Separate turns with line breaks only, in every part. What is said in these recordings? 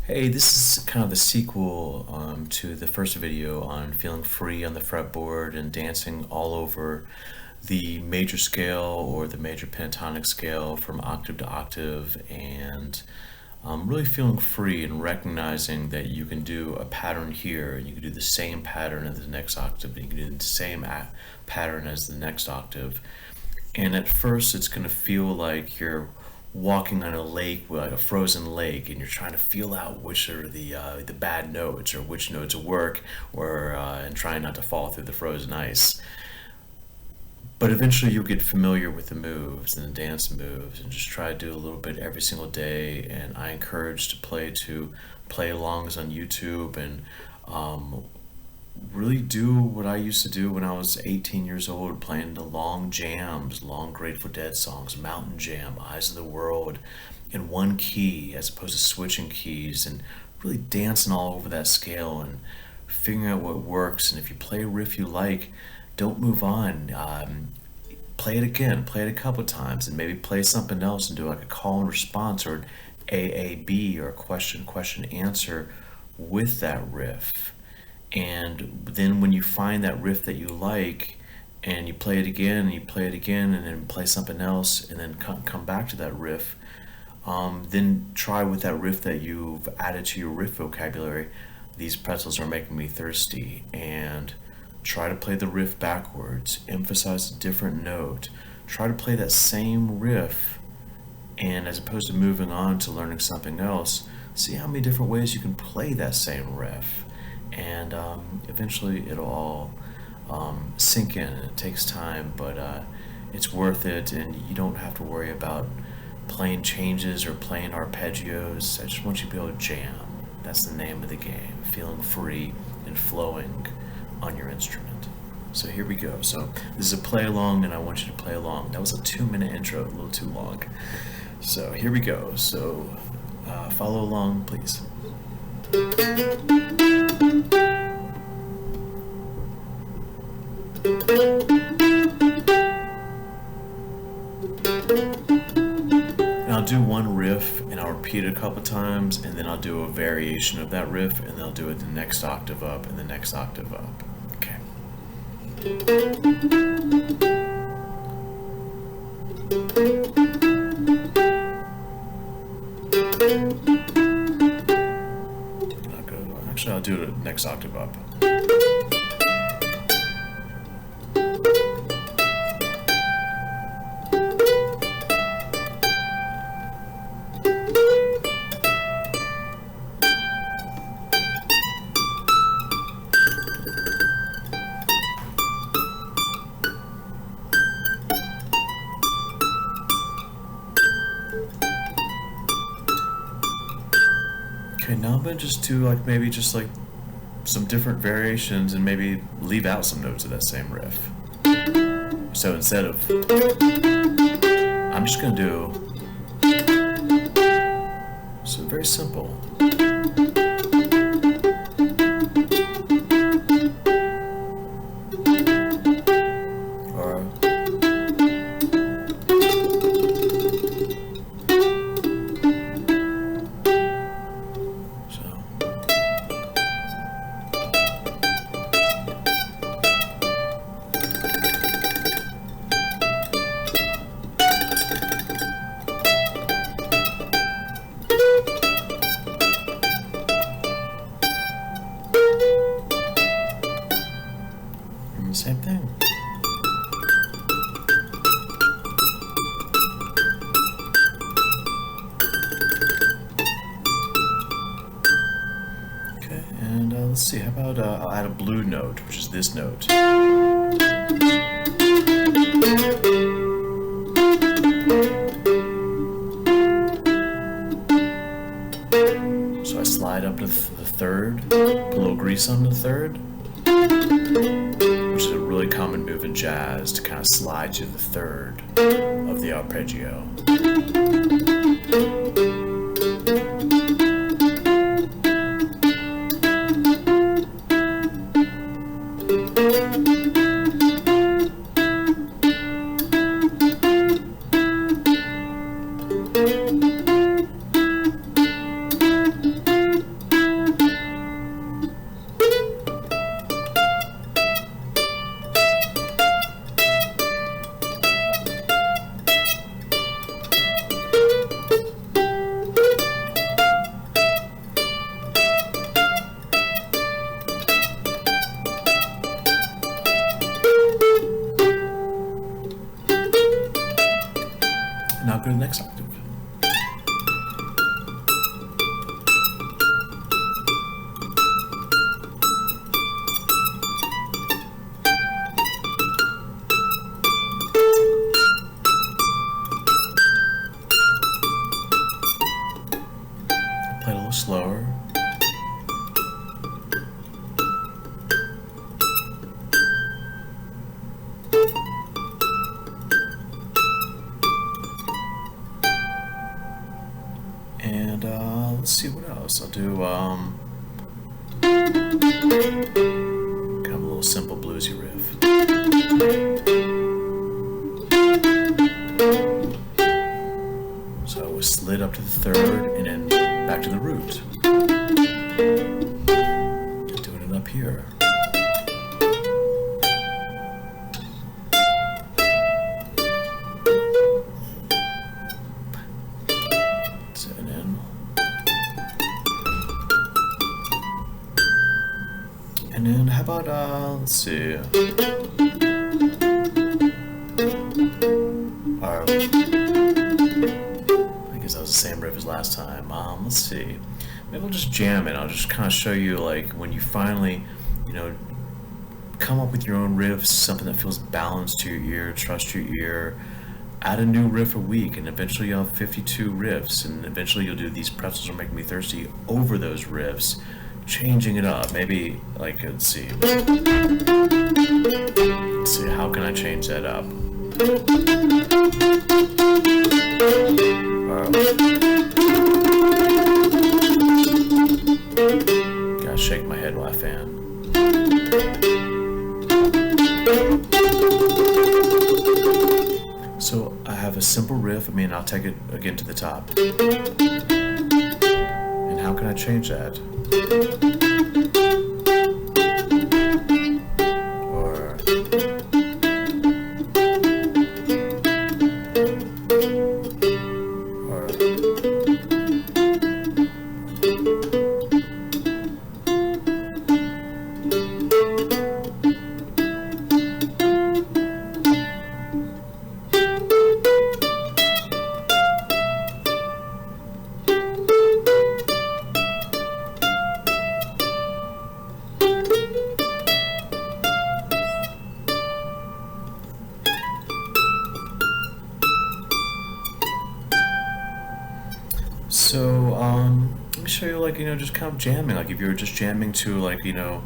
Hey, this is kind of the sequel to the first video on feeling free on the fretboard and dancing all over the major scale or the major pentatonic scale from octave to octave, and really feeling free and recognizing that you can do a pattern here, and you can do the same pattern as the next octave, and you can do the same pattern as the next octave. And at first, it's going to feel like you're walking on a lake, like a frozen lake, and you're trying to feel out which are the bad notes or which notes work, or and trying not to fall through the frozen ice. But eventually, you'll get familiar with the moves and the dance moves, and just try to do a little bit every single day. And I encourage to play alongs on YouTube and really do what I used to do when I was 18 years old, playing the long jams, long Grateful Dead songs, Mountain Jam, Eyes of the World, in one key as opposed to switching keys, and really dancing all over that scale and figuring out what works. And if you play a riff you like, don't move on. Play it again, play it a couple times, and maybe play something else and do like a call and response or an AAB or a question answer with that riff. And then when you find that riff that you like, and you play it again and you play it again and then play something else and then come back to that riff, then try with that riff that you've added to your riff vocabulary. These pretzels are making me thirsty, and try to play the riff backwards, emphasize a different note, try to play that same riff, and as opposed to moving on to learning something else, see how many different ways you can play that same riff. And eventually it'll all sink in. It takes time, but it's worth it, and you don't have to worry about playing changes or playing arpeggios. I just want you to be able to jam. That's the name of the game, feeling free and flowing on your instrument. So here we go. So this is a play along, and I want you to play along. That was a 2-minute intro, a little too long. So here we go. So follow along, please. And I'll do one riff and I'll repeat it a couple times, and then I'll do a variation of that riff, and then I'll do it the next octave up and the next octave up. Okay. Actually, I'll do it next octave up. Okay, now I'm gonna just do maybe just some different variations, and maybe leave out some notes of that same riff. So instead of, I'm just gonna do, so very simple. Or same thing. Okay, and let's see, how about I'll add a blue note, which is this note. So I slide up to the third, put a little grease on the third, which is a really common move in jazz, to kind of slide to the third of the arpeggio. Play it a little slower. And let's see what else. I'll do kind of a little simple bluesy riff. So we slid up to the third and then back to the root. Doing it up here. And then how about let's see. I guess that was the same riff as last time. Let's see. Maybe I'll just jam it. I'll just kind of show you like when you finally, come up with your own riffs, something that feels balanced to your ear, trust your ear. Add a new riff a week, and eventually you'll have 52 riffs, and eventually you'll do These Pretzels Are Making Me Thirsty over those riffs, changing it up. Maybe, like, let's see, how can I change that up? Gotta shake my head while I fan. So I have a simple riff. I'll take it again to the top. And how can I change that? Or so let me show you, like, just kind of jamming. Like if you were just jamming to, like, a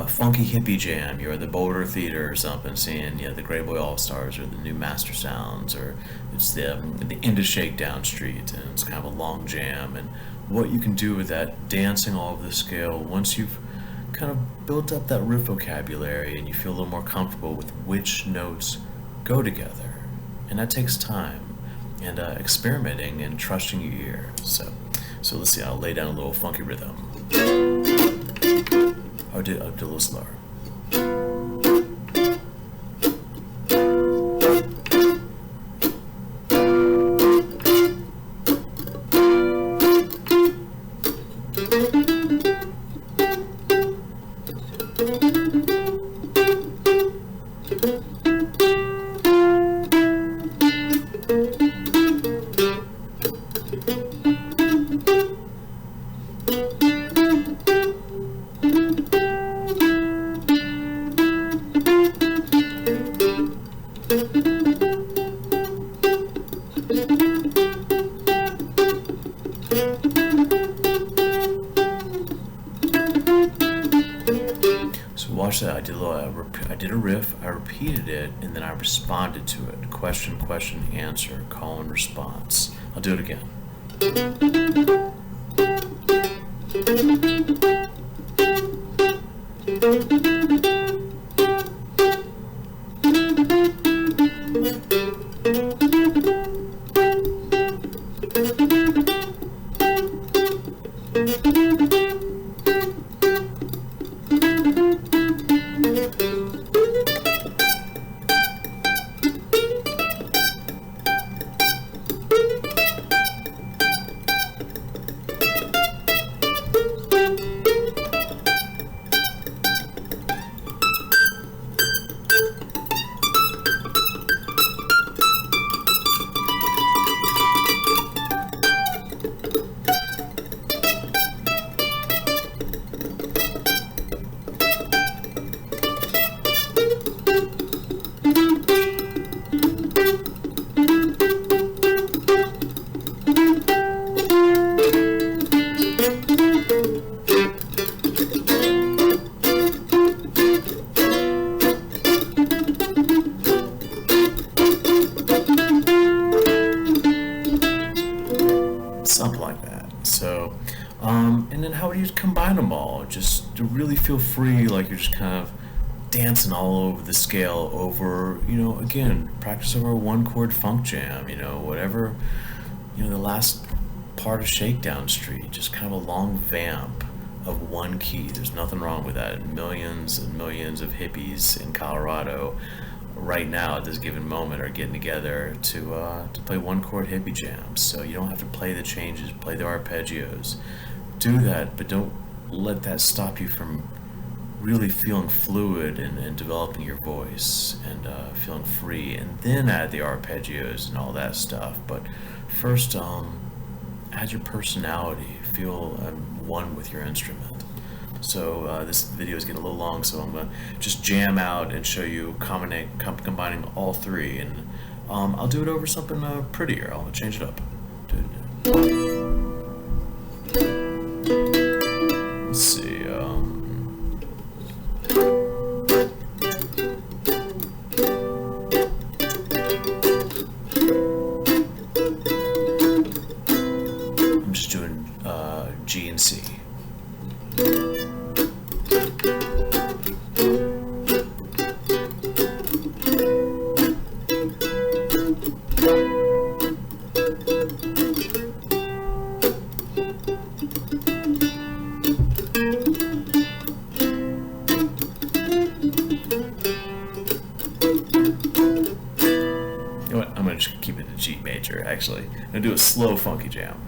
funky hippie jam, you're at the Boulder Theater or something, seeing the Grey Boy All Stars or the new Master Sounds, or it's the Into Shakedown Street, and it's kind of a long jam. And what you can do with that, dancing all over the scale, once you've kind of built up that riff vocabulary and you feel a little more comfortable with which notes go together, and that takes time and experimenting and trusting your ear. So let's see. I'll lay down a little funky rhythm. I'll do a little slower. Watch that. I did a riff, I repeated it, and then I responded to it. Question, question, answer, call and response. I'll do it again. So, and then how would you combine them all? Just to really feel free, like you're just kind of dancing all over the scale over, again, practice over a one chord funk jam, whatever, the last part of Shakedown Street, just kind of a long vamp of one key. There's nothing wrong with that. Millions and millions of hippies in Colorado right now at this given moment are getting together to play one chord hippie jams. So you don't have to play the changes, play the arpeggios. Do that, but don't let that stop you from really feeling fluid and developing your voice and feeling free, and then add the arpeggios and all that stuff. But first, add your personality, feel one with your instrument. So this video is getting a little long, so I'm going to just jam out and show you combining all three, and I'll do it over something prettier. I'll change it up. Let's see. I'm just doing G and C. I'm going to just keep it in G major, actually. I'm going to do a slow, funky jam.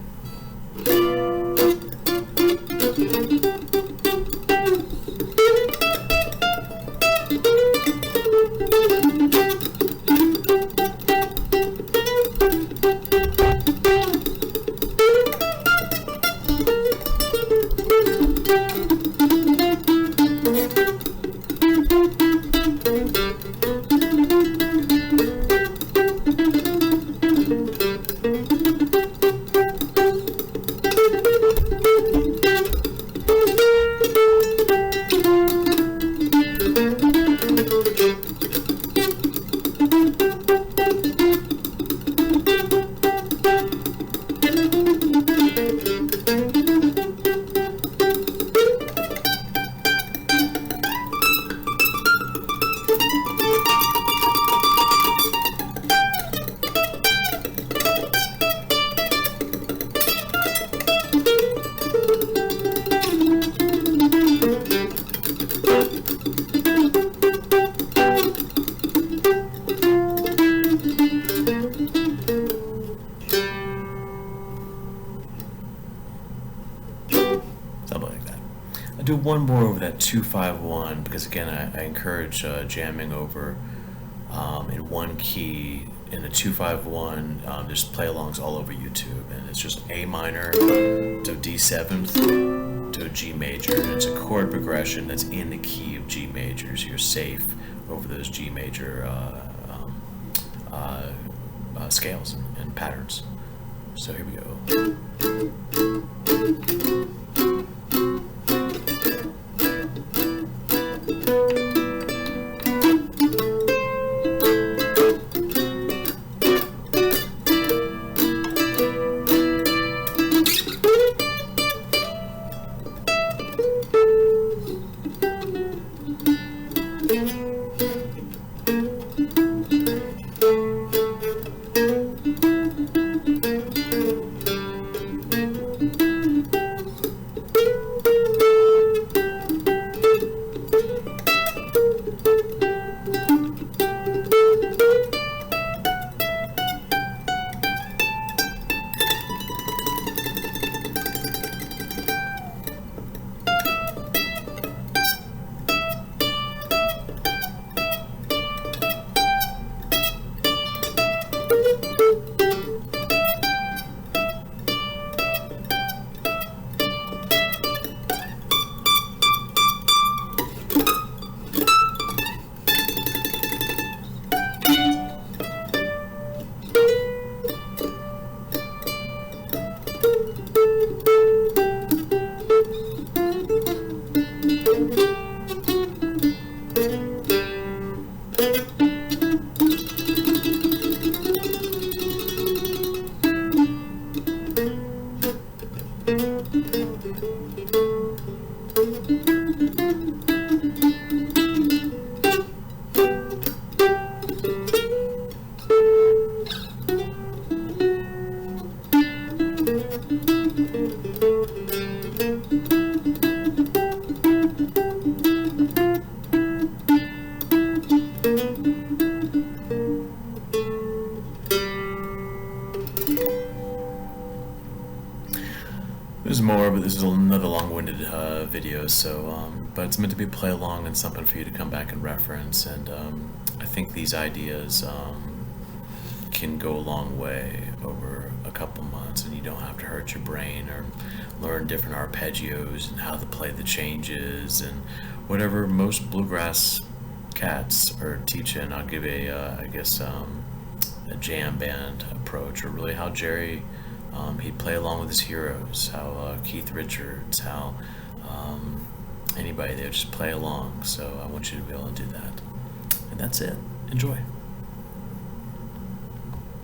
Something like that. I'll do one more over that 2-5-1 because again I encourage jamming over in one key in the 2-5-1. Just play alongs all over YouTube, and it's just A minor to D7 to a G major, and it's a chord progression that's in the key of G major, so you're safe over those G major scales and patterns. So here we go. There's more, but this is another long-winded video, but it's meant to be play along and something for you to come back and reference, and I think these ideas can go a long way over a couple months, and you don't have to hurt your brain or learn different arpeggios and how to play the changes and whatever most bluegrass cats are teaching. I'll give I guess, a jam band approach, or really how Jerry, he'd play along with his heroes, how Keith Richards, how anybody, they would just play along. So I want you to be able to do that. And that's it. Enjoy.